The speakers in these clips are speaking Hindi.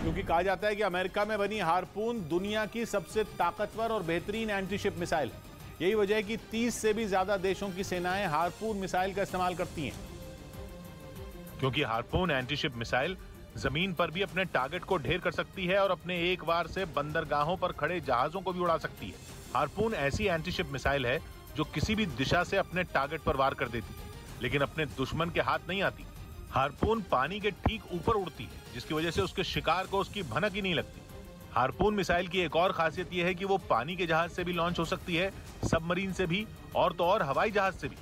क्योंकि कहा जाता है कि अमेरिका में बनी हार्पून दुनिया की सबसे ताकतवर और बेहतरीन एंटीशिप मिसाइल है। यही वजह है कि 30 से भी ज्यादा देशों की सेनाएं हार्पून मिसाइल का इस्तेमाल करती हैं। क्योंकि हार्पून एंटीशिप मिसाइल जमीन पर भी अपने टारगेट को ढेर कर सकती है और अपने एक वार से बंदरगाहों पर खड़े जहाजों को भी उड़ा सकती है। हार्पून ऐसी एंटीशिप मिसाइल है जो किसी भी दिशा से अपने टारगेट पर वार कर देती है, लेकिन अपने दुश्मन के हाथ नहीं आती। हार्पून पानी के ठीक ऊपर उड़ती है, जिसकी वजह से उसके शिकार को उसकी भनक ही नहीं लगती। हार्पून मिसाइल की एक और खासियत यह है कि वो पानी के जहाज से भी लॉन्च हो सकती है, सबमरीन से भी, और तो और हवाई जहाज से भी।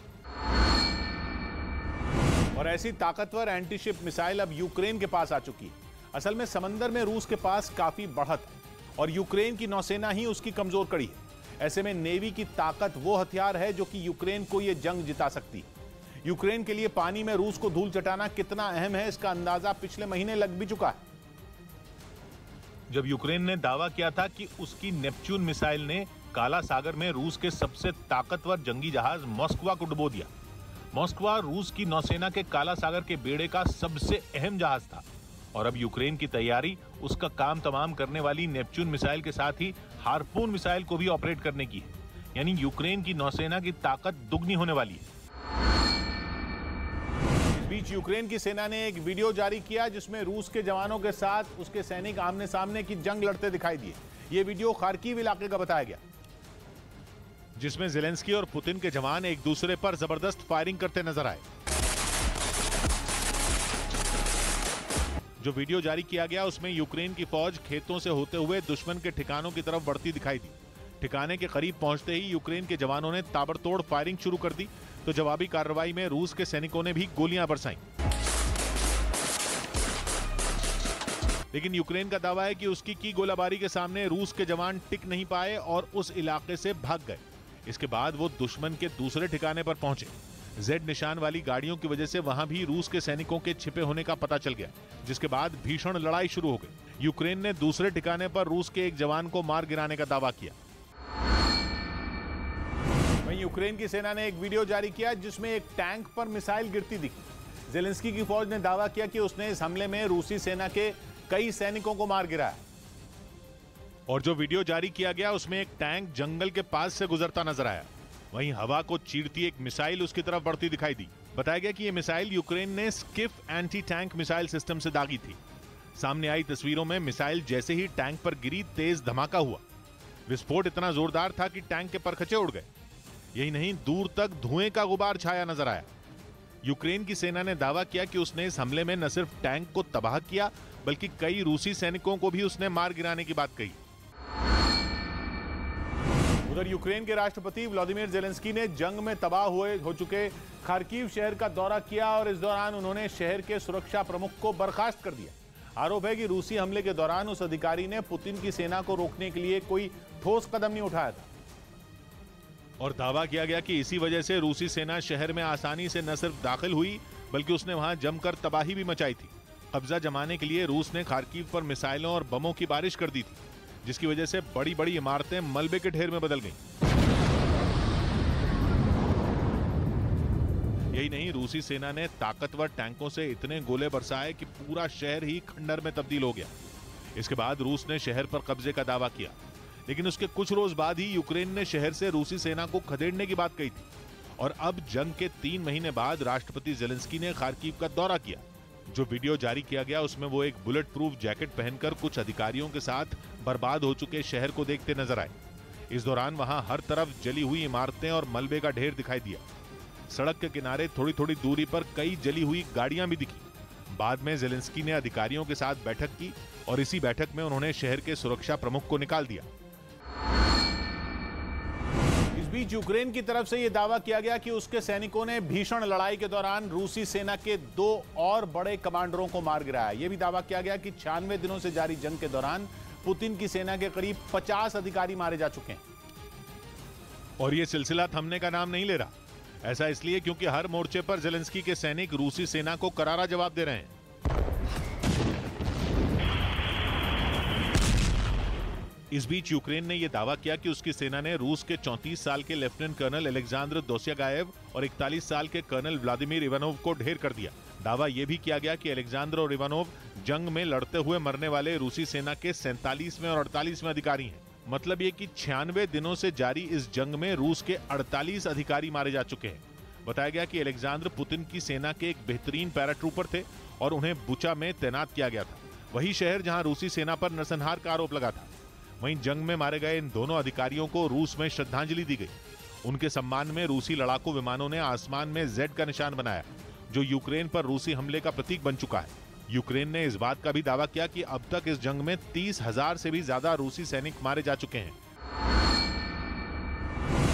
और ऐसी ताकतवर एंटीशिप मिसाइल अब यूक्रेन के पास आ चुकी है। असल में समंदर में रूस के पास काफी बढ़त है और यूक्रेन की नौसेना ही उसकी कमजोर कड़ी है। ऐसे में नेवी की ताकत वो हथियार है जो कि यूक्रेन को यह जंग जिता सकती है। यूक्रेन के लिए पानी में रूस को धूल चटाना कितना अहम है, इसका अंदाजा पिछले महीने लग भी चुका है। जब यूक्रेन ने दावा किया था कि उसकी नेपच्यून मिसाइल ने काला सागर में रूस के सबसे ताकतवर जंगी जहाज मॉस्कवा को डुबो दिया। मॉस्कवा रूस की नौसेना के काला सागर के बेड़े का सबसे अहम जहाज था और अब यूक्रेन की तैयारी उसका काम तमाम करने वाली नेपच्यून मिसाइल के साथ ही हार्पून मिसाइल को भी ऑपरेट करने की है। यानी यूक्रेन की नौसेना की ताकत दुगनी होने वाली है। इस बीच यूक्रेन की सेना ने एक वीडियो जारी किया जिसमें रूस के जवानों के साथ उसके सैनिक आमने सामने की जंग लड़ते दिखाई दिए। यह वीडियो खार्किव इलाके का बताया गया, जिसमें ज़ेलेंस्की और पुतिन के जवान एक दूसरे पर जबरदस्त फायरिंग करते नजर आए। जो वीडियो जारी किया गया उसमें यूक्रेन की फौज खेतों से होते हुए दुश्मन के ठिकानों की तरफ बढ़ती दिखाई दी। ठिकाने के करीब पहुंचते ही यूक्रेन के जवानों ने ताबड़तोड़ फायरिंग शुरू कर दी, तो जवाबी कार्रवाई में रूस के सैनिकों ने भी गोलियां बरसाईं। लेकिन यूक्रेन का दावा है कि उसकी की गोलाबारी के सामने रूस के जवान टिक नहीं पाए और उस इलाके से भाग गए। इसके बाद वो दुश्मन के दूसरे ठिकाने पर पहुंचे। जेड निशान वाली गाड़ियों की वजह से वहां भी रूस के सैनिकों के छिपे होने का पता चल गया, जिसके बाद भीषण लड़ाई शुरू हो गई। यूक्रेन ने दूसरे ठिकाने पर रूस के एक जवान को मार गिराने का दावा किया। वहीं यूक्रेन की सेना ने एक वीडियो जारी किया जिसमें एक टैंक पर मिसाइल गिरती दिखी। ज़ेलेंस्की की फौज ने दावा किया कि उसने इस हमले में रूसी सेना के कई सैनिकों को मार गिराया। और जो वीडियो जारी किया गया उसमें एक टैंक जंगल के पास से गुजरता नजर आया। वहीं हवा को चीरती एक मिसाइल उसकी तरफ बढ़ती दिखाई दी। बताया गया कि यह मिसाइल यूक्रेन ने Schiff anti tank missile system से दागी थी। सामने आई तस्वीरों में मिसाइल जैसे ही टैंक पर गिरी तेज धमाका हुआ। विस्फोट इतना जोरदार था कि टैंक के परखचे उड़ गए। यही नहीं, दूर तक धुएं का गुबार छाया नजर आया। यूक्रेन की सेना ने दावा किया कि उसने इस हमले में न सिर्फ टैंक को तबाह किया बल्कि कई रूसी सैनिकों को भी उसने मार गिराने की बात कही। उधर यूक्रेन के राष्ट्रपति व्लादिमीर ज़ेलेंस्की ने जंग में तबाह हो चुके खार्किव शहर का दौरा किया और इस दौरान उन्होंने शहर के सुरक्षा प्रमुख को बर्खास्त कर दिया। आरोप है कि रूसी हमले के दौरान उस अधिकारी ने पुतिन की सेना को रोकने के लिए कोई ठोस कदम नहीं उठाया था। और दावा किया गया कि इसी वजह से रूसी सेना शहर में आसानी से न सिर्फ दाखिल हुई बल्कि उसने वहां जमकर तबाही भी मचाई थी। कब्जा जमाने के लिए रूस ने खार्किव पर मिसाइलों और बमों की बारिश कर दी थी, जिसकी वजह से बड़ी बड़ी इमारतें मलबे के ढेर में बदल गईं। यही नहीं, रूसी सेना ने ताकतवर टैंकों से इतने गोले बरसाए कि पूरा शहर ही खंडर में तब्दील हो गया। इसके बाद रूस ने शहर पर कब्जे का दावा किया, लेकिन उसके कुछ रोज बाद ही यूक्रेन ने शहर से रूसी सेना को खदेड़ने की बात कही थी। और अब जंग के 3 महीने बाद राष्ट्रपति ज़ेलेंस्की ने खार्किव का दौरा किया। जो वीडियो जारी किया गया उसमें वो एक बुलेट प्रूफ जैकेट पहनकर कुछ अधिकारियों के साथ बर्बाद हो चुके शहर को देखते नजर आए। इस दौरान वहां हर तरफ जली हुई इमारतें और मलबे का ढेर दिखाई दिया। सड़क के किनारे थोड़ी थोड़ी दूरी पर कई जली हुई गाड़ियां भी दिखी। बाद में ज़ेलेंस्की ने अधिकारियों के साथ बैठक की और इसी बैठक में उन्होंने शहर के सुरक्षा प्रमुख को निकाल दिया। इस बीच यूक्रेन की तरफ से यह दावा किया गया कि उसके सैनिकों ने भीषण लड़ाई के दौरान रूसी सेना के 2 और बड़े कमांडरों को मार गिराया। यह भी दावा किया गया कि 96 दिनों से जारी जंग के दौरान पुतिन की सेना के करीब 50 अधिकारी मारे जा चुके हैं। और यह सिलसिला थमने का नाम नहीं ले रहा। ऐसा इसलिए क्योंकि हर मोर्चे पर ज़ेलेंस्की के सैनिक रूसी सेना को करारा जवाब दे रहे हैं। इस बीच यूक्रेन ने यह दावा किया कि उसकी सेना ने रूस के 34 साल के लेफ्टिनेंट कर्नल अलेक्जेंडर दोस्यागायेव और 41 साल के कर्नल व्लादिमीर इवानोव को ढेर कर दिया। दावा यह भी किया गया कि अलेक्जेंडर और इवानोव जंग में लड़ते हुए मरने वाले रूसी सेना के 47वें और 48वें अधिकारी हैं। मतलब ये कि 96 दिनों से जारी इस जंग में रूस के 48 अधिकारी मारे जा चुके हैं। बताया गया कि अलेक्जेंडर पुतिन की सेना के एक बेहतरीन पैराट्रूपर थे और उन्हें बुचा में तैनात किया गया था, वही शहर जहां रूसी सेना पर नरसंहार का आरोप लगा था। वहीं जंग में मारे गए इन दोनों अधिकारियों को रूस में श्रद्धांजलि दी गई। उनके सम्मान में रूसी लड़ाकू विमानों ने आसमान में Z का निशान बनाया, जो यूक्रेन पर रूसी हमले का प्रतीक बन चुका है। यूक्रेन ने इस बात का भी दावा किया कि अब तक इस जंग में 30,000 से भी ज्यादा रूसी सैनिक मारे जा चुके हैं।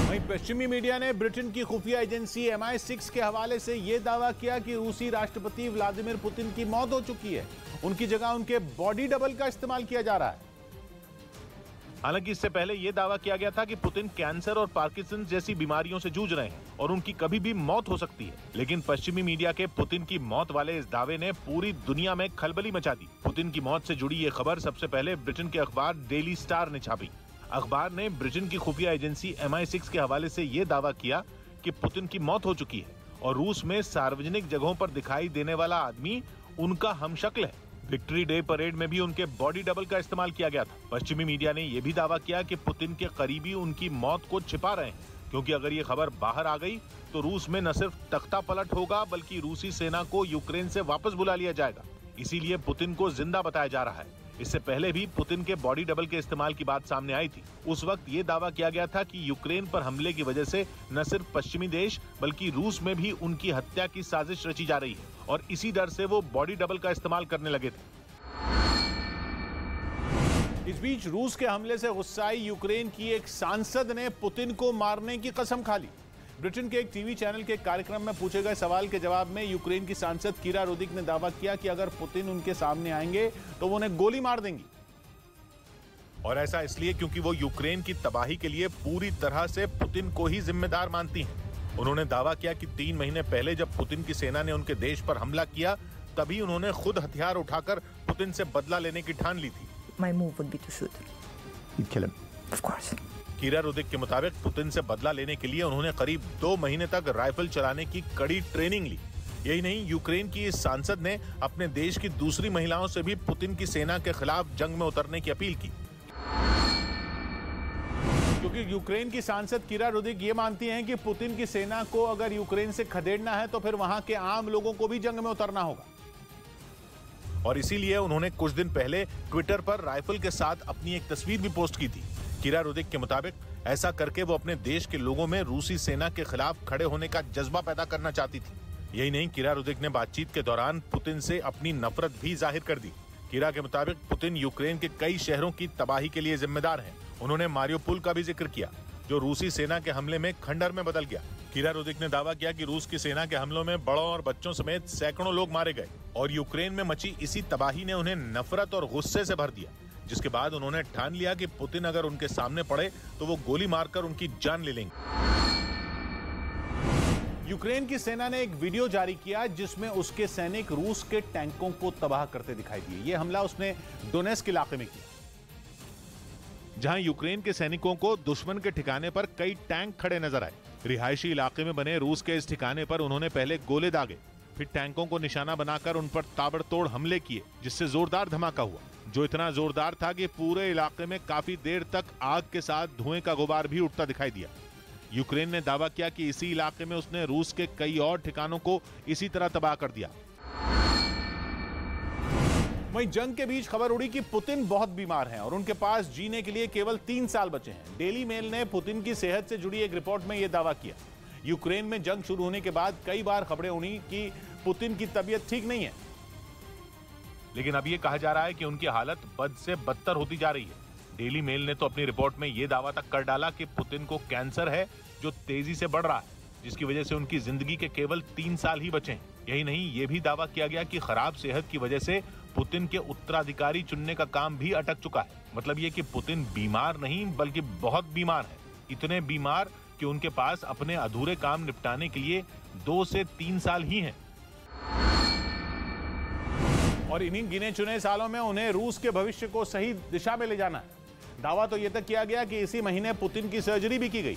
वहीं पश्चिमी मीडिया ने ब्रिटेन की खुफिया एजेंसी MI6 के हवाले से यह दावा किया कि रूसी राष्ट्रपति व्लादिमीर पुतिन की मौत हो चुकी है। उनकी जगह उनके बॉडी डबल का इस्तेमाल किया जा रहा है। हालांकि इससे पहले यह दावा किया गया था कि पुतिन कैंसर और पार्किंसंस जैसी बीमारियों से जूझ रहे हैं और उनकी कभी भी मौत हो सकती है। लेकिन पश्चिमी मीडिया के पुतिन की मौत वाले इस दावे ने पूरी दुनिया में खलबली मचा दी। पुतिन की मौत से जुड़ी ये खबर सबसे पहले ब्रिटेन के अखबार डेली स्टार ने छापी। अखबार ने ब्रिटेन की खुफिया एजेंसी MI6 के हवाले से यह दावा किया कि पुतिन की मौत हो चुकी है और रूस में सार्वजनिक जगहों पर दिखाई देने वाला आदमी उनका हमशक्ल है। विक्ट्री डे परेड में भी उनके बॉडी डबल का इस्तेमाल किया गया था। पश्चिमी मीडिया ने यह भी दावा किया कि पुतिन के करीबी उनकी मौत को छिपा रहे हैं, क्योंकि अगर ये खबर बाहर आ गई तो रूस में न सिर्फ तख्ता पलट होगा बल्कि रूसी सेना को यूक्रेन से वापस बुला लिया जाएगा। इसीलिए पुतिन को जिंदा बताया जा रहा है। इससे पहले भी पुतिन के बॉडी डबल के इस्तेमाल की बात सामने आई थी। उस वक्त ये दावा किया गया था कि यूक्रेन पर हमले की वजह से न सिर्फ पश्चिमी देश बल्कि रूस में भी उनकी हत्या की साजिश रची जा रही है और इसी डर से वो बॉडी डबल का इस्तेमाल करने लगे थे। इस बीच रूस के हमले से गुस्साई यूक्रेन की एक सांसद ने पुतिन को मारने की कसम खा ली। ब्रिटेन के एक टीवी चैनल के कार्यक्रम में पूछे गए सवाल के जवाब में यूक्रेन की सांसद कीरा रुदिक ने दावा किया कि अगर पुतिन उनके सामने आएंगे तो वो उन्हें गोली मार देंगी। और ऐसा इसलिए क्योंकि वो यूक्रेन की तबाही के लिए पूरी तरह से पुतिन को ही जिम्मेदार मानती हैं। उन्होंने दावा किया कि 3 महीने पहले जब पुतिन की सेना ने उनके देश पर हमला किया, तभी उन्होंने खुद हथियार उठाकर पुतिन से बदला लेने की ठान ली थी। My move would be to shoot. You'd kill him. Of course. कीरा रुदिक के मुताबिक पुतिन से बदला लेने के लिए उन्होंने करीब 2 महीने तक राइफल चलाने की कड़ी ट्रेनिंग ली। यही नहीं, यूक्रेन की इस सांसद ने अपने देश की दूसरी महिलाओं से भी पुतिन की सेना के खिलाफ जंग में उतरने की अपील की। क्योंकि यूक्रेन की सांसद कीरा रुदिक ये मानती हैं कि पुतिन की सेना को अगर यूक्रेन से खदेड़ना है तो फिर वहां के आम लोगों को भी जंग में उतरना होगा। और इसीलिए उन्होंने कुछ दिन पहले ट्विटर पर राइफल के साथ अपनी एक तस्वीर भी पोस्ट की थी। कीरा रुदिक के मुताबिक ऐसा करके वो अपने देश के लोगों में रूसी सेना के खिलाफ खड़े होने का जज्बा पैदा करना चाहती थी। यही नहीं, कीरा रुदिक ने बातचीत के दौरान पुतिन से अपनी नफरत भी जाहिर कर दी। कीरा के मुताबिक पुतिन यूक्रेन के कई शहरों की तबाही के लिए जिम्मेदार हैं। उन्होंने मारियोपोल का भी जिक्र किया, जो रूसी सेना के हमले में खंडर में बदल गया। कीरा रुदिक ने दावा किया कि रूस की सेना के हमलों में बड़ों और बच्चों समेत सैकड़ों लोग मारे गए और यूक्रेन में मची इसी तबाही ने उन्हें नफरत और गुस्से से भर दिया, जिसके बाद उन्होंने ठान लिया कि पुतिन अगर उनके सामने पड़े तो वो गोली मारकर उनकी जान ले लेंगे। यूक्रेन की सेना ने एक वीडियो जारी किया जिसमें उसके सैनिक रूस के टैंकों को तबाह करते दिखाई दिए। यह हमला उसने डोनेस्क इलाके में किया, जहां यूक्रेन के सैनिकों को दुश्मन के ठिकाने पर कई टैंक खड़े नजर आए। रिहायशी इलाके में बने रूस के इस ठिकाने पर उन्होंने पहले गोले दागे, फिर टैंकों को निशाना बनाकर उन पर ताबड़तोड़ हमले किए, जिससे जोरदार धमाका हुआ, जो इतना जोरदार था कि पूरे इलाके में काफी देर तक आग के साथ धुएं का गुबार भी उठता दिखाई दिया। यूक्रेन ने दावा किया कि इसी इलाके में उसने रूस के कई और ठिकानों को इसी तरह तबाह कर दिया। वहीं जंग के बीच खबर उड़ी कि पुतिन बहुत बीमार हैं और उनके पास जीने के लिए केवल 3 साल बचे हैं। डेली मेल ने पुतिन की सेहत से जुड़ी एक रिपोर्ट में यह दावा किया। यूक्रेन में जंग शुरू होने के बाद कई बार खबरें उड़ी कि पुतिन की तबीयत ठीक नहीं है, लेकिन अब यह कहा जा रहा है कि उनकी हालत बद से बदतर होती जा रही है। डेली मेल ने तो अपनी रिपोर्ट में यह दावा तक कर डाला कि पुतिन को कैंसर है जो तेजी से बढ़ रहा है, जिसकी वजह से उनकी जिंदगी के केवल 3 साल ही बचे हैं। यही नहीं, यह भी दावा किया गया कि खराब सेहत की वजह से पुतिन के उत्तराधिकारी चुनने का काम भी अटक चुका है। मतलब यह कि पुतिन बीमार नहीं बल्कि बहुत बीमार है, इतने बीमार कि उनके पास अपने अधूरे काम निपटाने के लिए 2 से 3 साल ही हैं। और इन्हीं गिने चुने सालों में उन्हें रूस के भविष्य को सही दिशा में ले जाना है। दावा तो यह तक किया गया कि इसी महीने पुतिन की सर्जरी भी की गई,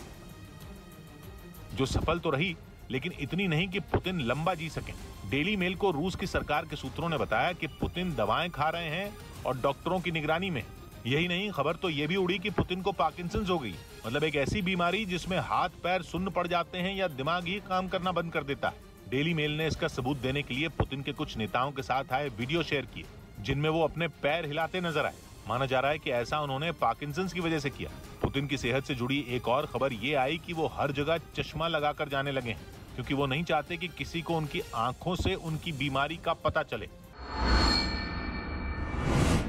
जो सफल तो रही, लेकिन इतनी नहीं कि पुतिन लंबा जी सकें। डेली मेल को रूस की सरकार के सूत्रों ने बताया कि पुतिन दवाएं खा रहे हैं और डॉक्टरों की निगरानी में। यही नहीं, खबर तो ये भी उड़ी कि पुतिन को पार्किंसंस हो गई, मतलब एक ऐसी बीमारी जिसमें हाथ पैर सुन्न पड़ जाते हैं या दिमाग ही काम करना बंद कर देता है। डेली मेल ने इसका सबूत देने के लिए पुतिन के कुछ नेताओं के साथ आए वीडियो शेयर किए, जिनमें वो अपने पैर हिलाते नजर आए। माना जा रहा है कि ऐसा उन्होंने पार्किंसंस की वजह से किया। पुतिन की सेहत से जुड़ी एक और खबर ये आई कि वो हर जगह चश्मा लगाकर जाने लगे हैं, क्योंकि वो नहीं चाहते कि किसी को उनकी आंखों से उनकी बीमारी का पता चले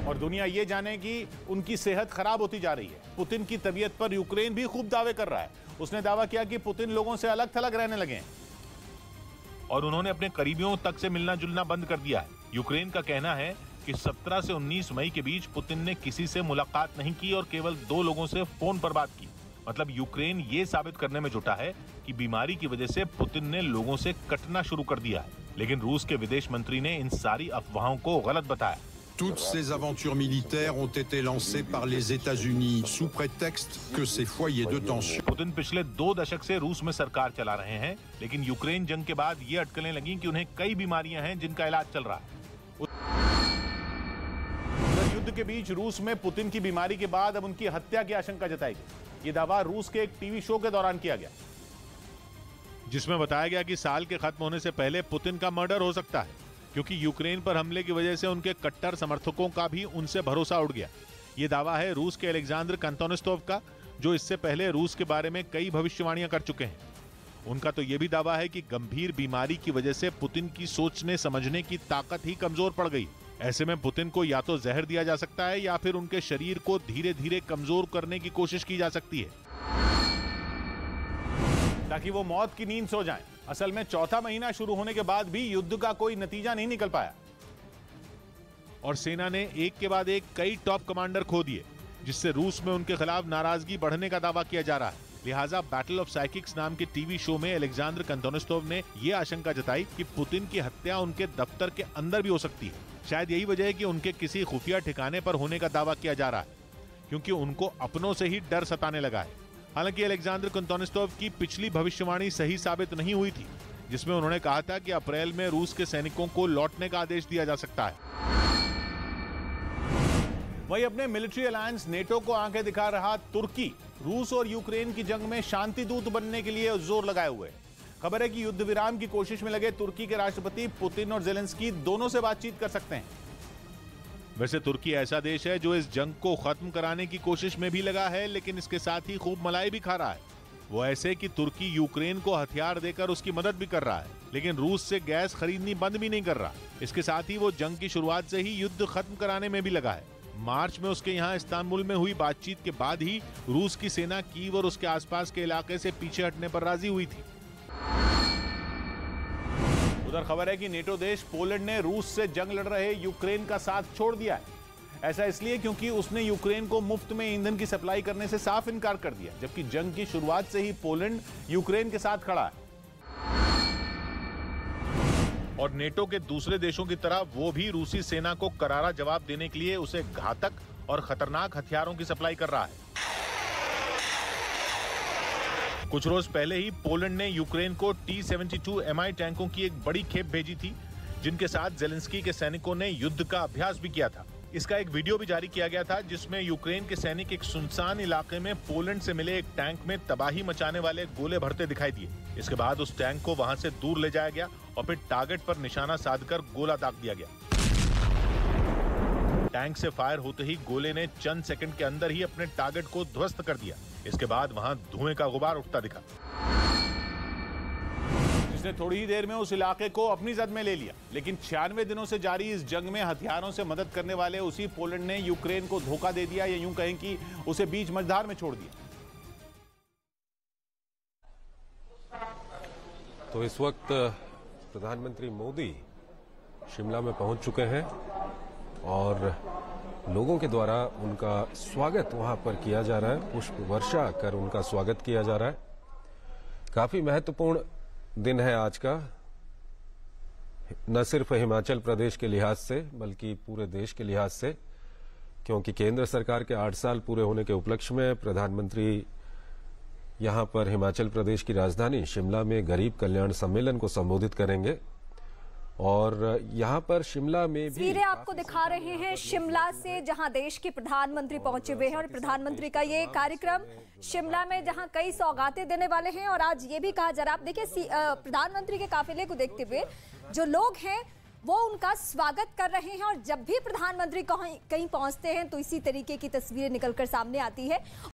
और दुनिया ये जाने कि उनकी सेहत खराब होती जा रही है। पुतिन की तबीयत पर यूक्रेन भी खूब दावे कर रहा है। उसने दावा किया कि पुतिन लोगों से अलग थलग रहने लगे हैं और उन्होंने अपने करीबियों तक से मिलना जुलना बंद कर दिया है। यूक्रेन का कहना है कि 17 से 19 मई के बीच पुतिन ने किसी से मुलाकात नहीं की और केवल 2 लोगों से फोन पर बात की। मतलब यूक्रेन ये साबित करने में जुटा है कि बीमारी की वजह से पुतिन ने लोगों से कटना शुरू कर दिया है। लेकिन रूस के विदेश मंत्री ने इन सारी अफवाहों को गलत बताया। Toutes ces aventures militaires ont été lancées par les États-Unis sous prétexte que ces foyers de tension. Putin पिछले 2 दशक से रूस में सरकार चला रहे हैं, लेकिन यूक्रेन जंग के बाद ये अटकलें लगी कि उन्हें कई बीमारियां हैं जिनका इलाज चल रहा है। युद्ध के बीच रूस में पुतिन की बीमारी के बाद अब उनकी हत्या की आशंका जताई गई। ये दावा रूस के एक टीवी शो के दौरान किया गया, जिसमें बताया गया कि साल के खत्म होने से पहले पुतिन का मर्डर हो सकता है, क्योंकि यूक्रेन पर हमले की वजह से उनके कट्टर समर्थकों का भी उनसे भरोसा उड़ गया। ये दावा है रूस के अलेक्जेंडर कंतोनिस्तोव का, जो इससे पहले रूस के बारे में कई भविष्यवाणियां कर चुके हैं। उनका तो यह भी दावा है कि गंभीर बीमारी की वजह से पुतिन की सोचने समझने की ताकत ही कमजोर पड़ गई। ऐसे में पुतिन को या तो जहर दिया जा सकता है या फिर उनके शरीर को धीरे धीरे कमजोर करने की कोशिश की जा सकती है, ताकि वो मौत की नींद सो जाएं। असल में चौथा महीना शुरू होने के बाद भी युद्ध का कोई नतीजा नहीं निकल पाया और सेना ने एक के बाद एक कई टॉप कमांडर खो दिए, जिससे रूस में उनके खिलाफ नाराजगी बढ़ने का दावा किया जा रहा है। लिहाजा बैटल ऑफ साइकिक्स नाम के टीवी शो में अलेक्जेंडर कंतोनिस्तोव ने यह आशंका जताई कि पुतिन की हत्या उनके दफ्तर के अंदर भी हो सकती है। शायद यही वजह है कि उनके किसी खुफिया ठिकाने पर होने का दावा किया जा रहा है, क्योंकि उनको अपनों से ही डर सताने लगा है। हालांकि अलेक्जेंडर कंतोनिस्तोव की पिछली भविष्यवाणी सही साबित नहीं हुई थी, जिसमें उन्होंने कहा था कि अप्रैल में रूस के सैनिकों को लौटने का आदेश दिया जा सकता है। वहीं अपने मिलिट्री अलायंस नेटो को आंखें दिखा रहा तुर्की रूस और यूक्रेन की जंग में शांति दूत बनने के लिए जोर लगाए हुए। खबर है कि युद्ध विराम की कोशिश में लगे तुर्की के राष्ट्रपति पुतिन और जेलेंस्की दोनों से बातचीत कर सकते हैं। वैसे तुर्की ऐसा देश है जो इस जंग को खत्म कराने की कोशिश में भी लगा है, लेकिन इसके साथ ही खूब मलाई भी खा रहा है। वो ऐसे कि तुर्की यूक्रेन को हथियार देकर उसकी मदद भी कर रहा है, लेकिन रूस से गैस खरीदनी बंद भी नहीं कर रहा। इसके साथ ही वो जंग की शुरुआत से ही युद्ध खत्म कराने में भी लगा है। मार्च में उसके यहाँ इस्तांबुल में हुई बातचीत के बाद ही रूस की सेना कीव और उसके आसपास के इलाके से पीछे हटने पर राजी हुई थी। उधर खबर है कि नेटो देश पोलैंड ने रूस से जंग लड़ रहे यूक्रेन का साथ छोड़ दिया है। ऐसा इसलिए क्योंकि उसने यूक्रेन को मुफ्त में ईंधन की सप्लाई करने से साफ इनकार कर दिया, जबकि जंग की शुरुआत से ही पोलैंड यूक्रेन के साथ खड़ा है। और नेटो के दूसरे देशों की तरह वो भी रूसी सेना को करारा जवाब देने के लिए उसे घातक और खतरनाक हथियारों की सप्लाई कर रहा है। कुछ रोज पहले ही पोलैंड ने यूक्रेन को T-72 Mi टैंकों की एक बड़ी खेप भेजी थी, जिनके साथ जेलेंस्की के सैनिकों ने युद्ध का अभ्यास भी किया था। इसका एक वीडियो भी जारी किया गया था, जिसमें यूक्रेन के सैनिक एक सुनसान इलाके में पोलैंड से मिले एक टैंक में तबाही मचाने वाले गोले भरते दिखाई दिए। इसके बाद उस टैंक को वहां से दूर ले जाया गया और फिर टारगेट पर निशाना साधकर गोला दाग दिया गया। टैंक से फायर होते ही गोले ने चंद सेकंड के अंदर ही अपने टारगेट को ध्वस्त कर दिया। इसके बाद वहां धुएं का गुबार उठता दिखा, जिसने थोड़ी ही देर में उस इलाके को अपनी जद में ले लिया। लेकिन 96 दिनों से जारी इस जंग में हथियारों से मदद करने वाले उसी पोलैंड ने यूक्रेन को धोखा दे दिया, या यूं कहें कि उसे बीच मझधार में छोड़ दिया। तो इस वक्त प्रधानमंत्री मोदी शिमला में पहुंच चुके हैं और लोगों के द्वारा उनका स्वागत वहां पर किया जा रहा है। पुष्प वर्षा कर उनका स्वागत किया जा रहा है। काफी महत्वपूर्ण दिन है आज का, न सिर्फ हिमाचल प्रदेश के लिहाज से बल्कि पूरे देश के लिहाज से, क्योंकि केंद्र सरकार के 8 साल पूरे होने के उपलक्ष्य में प्रधानमंत्री यहाँ पर हिमाचल प्रदेश की राजधानी शिमला में गरीब कल्याण सम्मेलन को संबोधित करेंगे। और यहाँ पर शिमला में भी तस्वीरें आपको दिखा रहे हैं शिमला से, जहां देश के प्रधानमंत्री पहुंचे हुए हैं और प्रधानमंत्री का ये कार्यक्रम शिमला में, जहां कई सौगातें देने वाले हैं। और आज ये भी कहा जा रहा है, आप देखिए प्रधानमंत्री के काफिले को देखते हुए जो लोग हैं वो उनका स्वागत कर रहे हैं। और जब भी प्रधानमंत्री कहीं पहुंचते हैं तो इसी तरीके की तस्वीरें निकलकर सामने आती है।